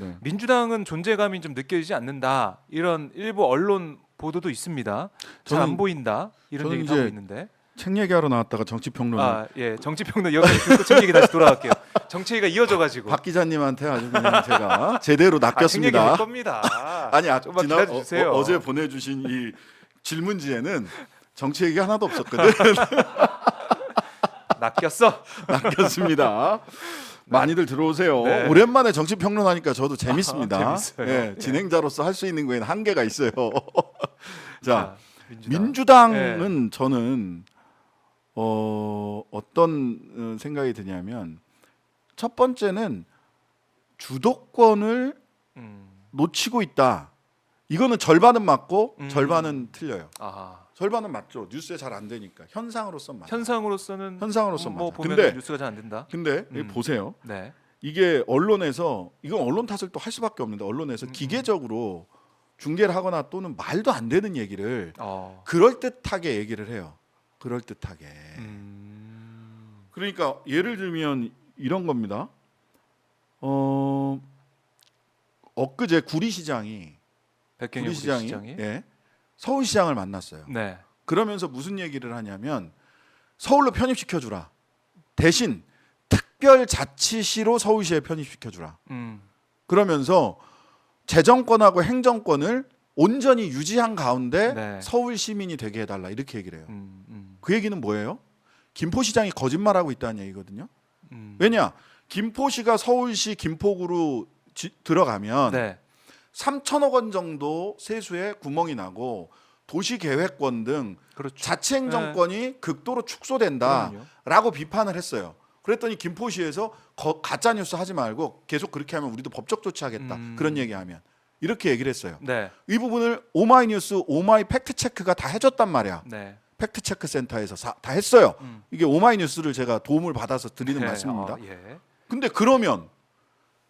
네. 민주당은 존재감이 좀 느껴지지 않는다. 이런 일부 언론 보도도 있습니다. 잘 안 저는- 보인다. 이런 저는 얘기도 하고 이제 있는데. 책 얘기하러 나왔다가 정치평론 예, 정치평론 여기까지 듣고 책 얘기 다시 돌아갈게요. 정치 얘기가 이어져가지고. 박 기자님한테 아주 그냥 제가 제대로 책 얘기 할 낚였습니다. 겁니다. 아니 좀만 지난 기다려주세요. 어제 보내주신 이 질문지에는 정치 얘기 하나도 없었거든. 낚였어. 낚였습니다. 많이들 들어오세요. 네. 오랜만에 정치 평론하니까 저도 재밌습니다. 재밌어요. 예, 진행자로서 할 수 있는 거에는 한계가 있어요. 자, 민주당. 민주당은 저는 어떤 생각이 드냐면 첫 번째는 주도권을 놓치고 있다. 이거는 절반은 맞고 절반은 틀려요. 아, 절반은 맞죠. 뉴스에 잘 안 되니까 현상으로선 맞아. 현상으로서는 뭐 보면 근데 뉴스가 잘 안 된다. 여기 보세요. 네. 이게 언론에서 이건 언론 탓을 또 할 수밖에 없는데 언론에서 기계적으로 중계를 하거나 또는 말도 안 되는 얘기를 그럴 듯하게 얘기를 해요. 그럴 듯하게. 그러니까 예를 들면 이런 겁니다. 엊그제 구리시장이 백경영 시장이. 예, 서울시장을 만났어요. 네. 그러면서 무슨 얘기를 하냐면 서울로 편입시켜 주라. 대신 특별자치시로 서울시에 편입시켜 주라. 그러면서 재정권하고 행정권을 온전히 유지한 가운데 네. 서울 시민이 되게 해달라 이렇게 얘기를 해요. 그 얘기는 뭐예요? 김포시장이 거짓말하고 있다는 얘기거든요. 왜냐? 김포시가 서울시 김포구로 들어가면 네. 3천억 원 정도 세수에 구멍이 나고 도시계획권 등 그렇죠. 자치행정권이 극도로 축소된다라고 그럼요. 비판을 했어요. 그랬더니 김포시에서 가짜 뉴스 하지 말고 계속 그렇게 하면 우리도 법적 조치하겠다. 그런 얘기하면 이렇게 얘기를 했어요. 네. 이 부분을 오마이뉴스, 오마이 팩트체크가 다 해줬단 말이야. 네. 팩트체크 센터에서 다 했어요. 이게 오마이뉴스를 제가 도움을 받아서 드리는 네. 말씀입니다. 예. 근데 그러면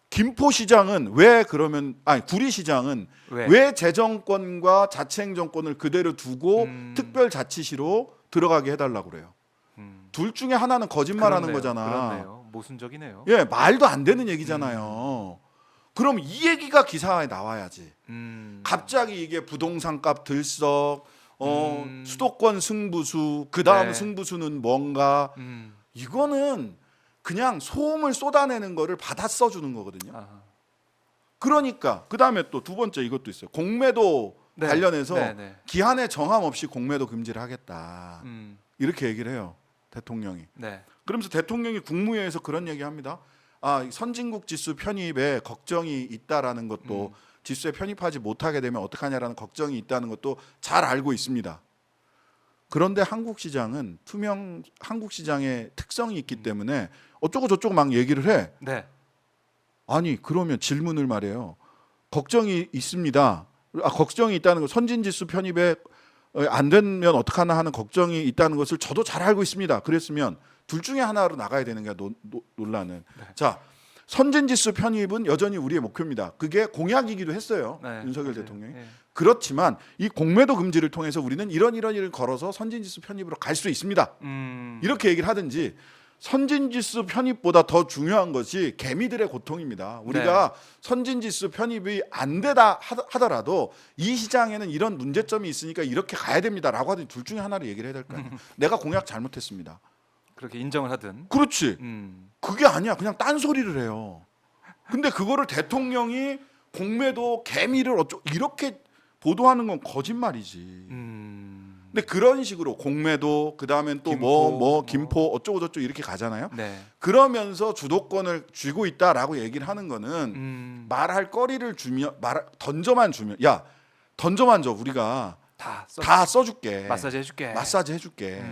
김포시장은 왜 그러면 구리시장은 왜 재정권과 자치행정권을 그대로 두고 특별자치시로 들어가게 해달라고 그래요. 둘 중에 하나는 거짓말하는 거잖아. 그렇네요. 모순적이네요. 예, 말도 안 되는 얘기잖아요. 그럼 이 얘기가 기사에 나와야지. 갑자기 이게 부동산 값 들썩, 수도권 승부수, 그 다음 네. 승부수는 뭔가 이거는 그냥 소음을 쏟아내는 거를 받아 써주는 거거든요. 아하. 그러니까 그 다음에 또 두 번째 이것도 있어요. 공매도 네. 관련해서 네. 기한에 정함 없이 공매도 금지를 하겠다. 음. 이렇게 얘기를 해요. 대통령이. 네. 그러면서 대통령이 국무회의에서 그런 얘기합니다. 선진국 지수 편입에 걱정이 있다라는 것도 지수에 편입하지 못하게 되면 어떡하냐라는 걱정이 있다는 것도 잘 알고 있습니다. 그런데 한국 시장은 한국 시장의 특성이 있기 때문에 어쩌고 저쩌고 막 얘기를 해. 네. 아니 그러면 질문을 말해요. 걱정이 있습니다. 걱정이 있다는 거 선진지수 편입에 안 되면 어떡하나 하는 걱정이 있다는 것을 저도 잘 알고 있습니다. 그랬으면 둘 중에 하나로 나가야 되는 게 논란은. 네. 자, 선진지수 편입은 여전히 우리의 목표입니다. 그게 공약이기도 했어요. 네. 윤석열 맞아요. 대통령이. 네. 그렇지만 이 공매도 금지를 통해서 우리는 이런 일을 걸어서 선진지수 편입으로 갈 수 있습니다. 이렇게 얘기를 하든지 선진지수 편입보다 더 중요한 것이 개미들의 고통입니다. 우리가 선진지수 편입이 안 되다 하더라도 이 시장에는 이런 문제점이 있으니까 이렇게 가야 됩니다라고 하든지 둘 중에 하나를 얘기를 해야 될 거 아니에요. 내가 공약 잘못했습니다. 그렇게 인정을 하든. 그렇지. 그게 아니야. 그냥 딴소리를 해요. 근데 그거를 대통령이 공매도 개미를 이렇게 보도하는 건 거짓말이지. 근데 그런 식으로 공매도 그다음엔 또 김포 어쩌고 저쩌고 이렇게 가잖아요. 네. 그러면서 주도권을 쥐고 있다라고 얘기를 하는 거는 말할 거리를 주면 던져만 주면 던져만 줘 우리가 다 써줄게. 마사지 해줄게.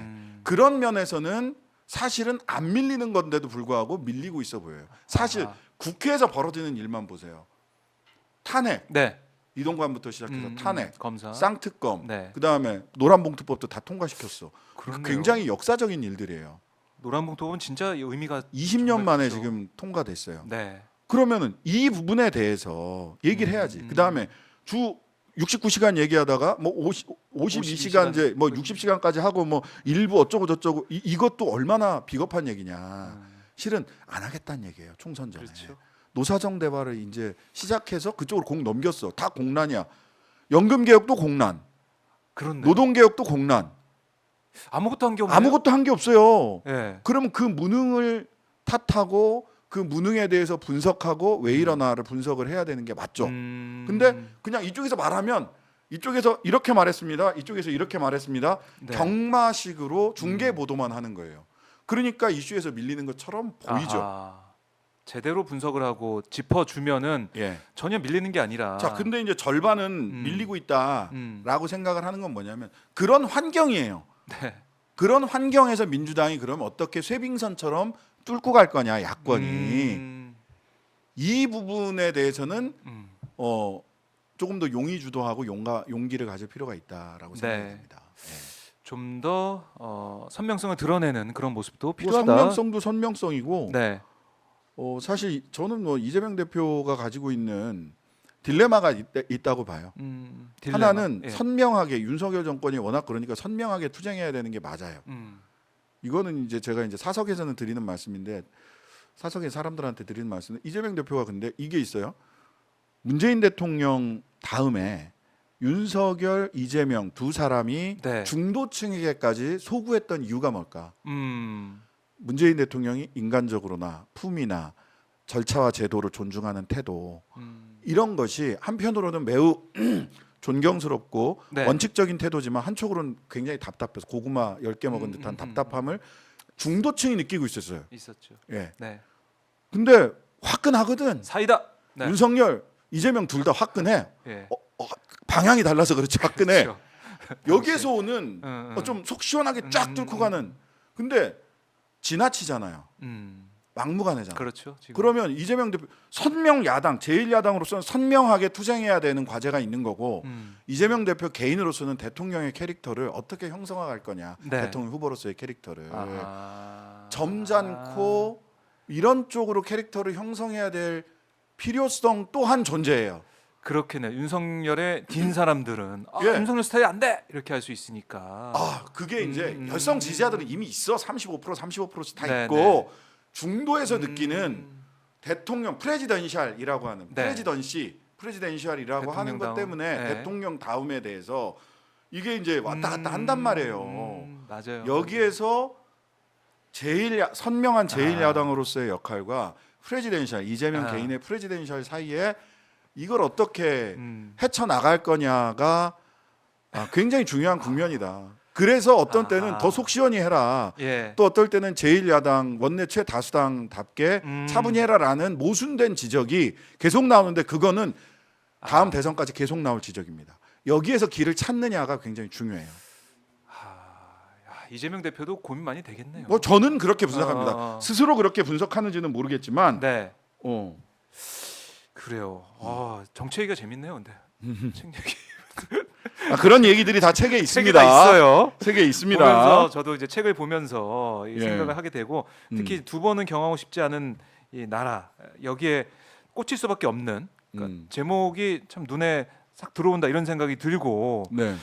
그런 면에서는 사실은 안 밀리는 건데도 불구하고 밀리고 있어 보여요. 사실 국회에서 벌어지는 일만 보세요. 탄핵. 네. 이동관부터 시작해서 탄핵, 검사, 쌍특검, 네. 그다음에 노란봉투법도 다 통과시켰어. 그렇네요. 굉장히 역사적인 일들이에요. 노란봉투법은 진짜 의미가 20년 만에 크죠. 지금 통과됐어요. 네. 그러면은 이 부분에 대해서 얘기를 해야지. 그다음에 주 69시간 얘기하다가 뭐 52시간제 뭐 60시간까지 하고 뭐 일부 어쩌고 저쩌고 이것도 얼마나 비겁한 얘기냐. 실은 안 하겠다는 얘기예요. 총선 전에. 그렇죠. 노사정 대화를 이제 시작해서 그쪽으로 공 넘겼어. 다 공란이야. 연금 개혁도 공란, 그렇네. 노동 개혁도 공란. 아무것도 한 게 없네요. 아무것도 한 게 없어요. 예. 그러면 그 무능을 탓하고 그 무능에 대해서 분석하고 왜 이러나를 분석을 해야 되는 게 맞죠. 근데 그냥 이쪽에서 말하면 이쪽에서 이렇게 말했습니다. 이쪽에서 이렇게 말했습니다. 네. 경마식으로 중계 보도만 하는 거예요. 그러니까 이슈에서 밀리는 것처럼 보이죠. 아하. 제대로 분석을 하고 짚어주면은 예. 전혀 밀리는 게 아니라. 자, 근데 이제 절반은 밀리고 있다라고 음. 생각을 하는 건 뭐냐면 그런 환경이에요. 네. 그런 환경에서 민주당이 그러면 어떻게 쇠빙선처럼 뚫고 갈 거냐 야권이 이 부분에 대해서는 조금 더 용의 주도하고 용기를 가질 필요가 있다라고 네. 생각이 듭니다. 좀 더 선명성을 드러내는 그런 모습도 뭐 필요하다. 선명성도 선명성이고 네. 사실 저는 뭐 이재명 대표가 가지고 있는 딜레마가 있다고 봐요. 딜레마. 하나는 예. 선명하게 윤석열 정권이 워낙 그러니까 선명하게 투쟁해야 되는 게 맞아요. 이거는 이제 제가 이제 사석에서는 드리는 말씀인데 사석의 사람들한테 드리는 말씀은 이재명 대표가 근데 이게 있어요. 문재인 대통령 다음에 윤석열, 이재명 두 사람이 네. 중도층에게까지 소구했던 이유가 뭘까? 음. 문재인 대통령이 인간적으로나 품위나 절차와 제도를 존중하는 태도 이런 것이 한편으로는 매우 존경스럽고 네. 원칙적인 태도지만 한쪽으로는 굉장히 답답해서 고구마 10개 먹은 듯한 답답함을 중도층이 느끼고 있었어요. 있었죠. 예. 네. 근데 화끈하거든. 사이다. 네. 윤석열, 이재명 둘 다 화끈해. 예. 방향이 달라서 그렇지 화끈해. 그렇죠. 여기에서 오는 좀 속 시원하게 쫙 음, 뚫고 가는. 근데 지나치잖아요. 막무가내잖아. 그렇죠. 지금. 그러면 이재명 대표 선명 야당 제1야당으로서는 선명하게 투쟁해야 되는 과제가 있는 거고 이재명 대표 개인으로서는 대통령의 캐릭터를 어떻게 형성할 거냐. 네. 대통령 후보로서의 캐릭터를 아하. 점잖고 이런 쪽으로 캐릭터를 형성해야 될 필요성 또한 존재해요. 그렇겠네. 윤석열의 딘 사람들은 예. 윤석열 스타일 안 돼. 이렇게 할 수 있으니까. 그게 이제 열성 지지자들은 이미 있어. 35%씩 다 네, 있고 네. 중도에서 느끼는 대통령 프레지던셜이라고 하는 네. 프레지던셜이라고 하는 대통령 것 다음. 때문에 네. 대통령 다음에 대해서 이게 이제 왔다 갔다 한단 말이에요. 맞아요. 여기에서 선명한 제1야당으로서의 역할과 프레지던셜 이재명 개인의 프레지던셜 사이에 이걸 어떻게 헤쳐나갈 거냐가 굉장히 중요한 국면이다. 그래서 어떤 때는 더 속 시원히 해라. 예. 또 어떨 때는 제1야당 원내 최다수당답게 차분히 해라라는 모순된 지적이 계속 나오는데 그거는 다음 대선까지 계속 나올 지적입니다. 여기에서 길을 찾느냐가 굉장히 중요해요. 이재명 대표도 고민 많이 되겠네요. 뭐 저는 그렇게 분석합니다. 스스로 그렇게 분석하는지는 모르겠지만 네. 그래요. 정치 얘기가 재밌네요. 근데 책 얘기. 그런 얘기들이 다 책에 있습니다. 책에 다 있어요. 책에 있습니다. 보면서 저도 이제 책을 보면서 이 예. 생각을 하게 되고 특히 두 번은 경험하고 싶지 않은 이 나라 여기에 꽂힐 수밖에 없는 그러니까 제목이 참 눈에 싹 들어온다 이런 생각이 들고 네.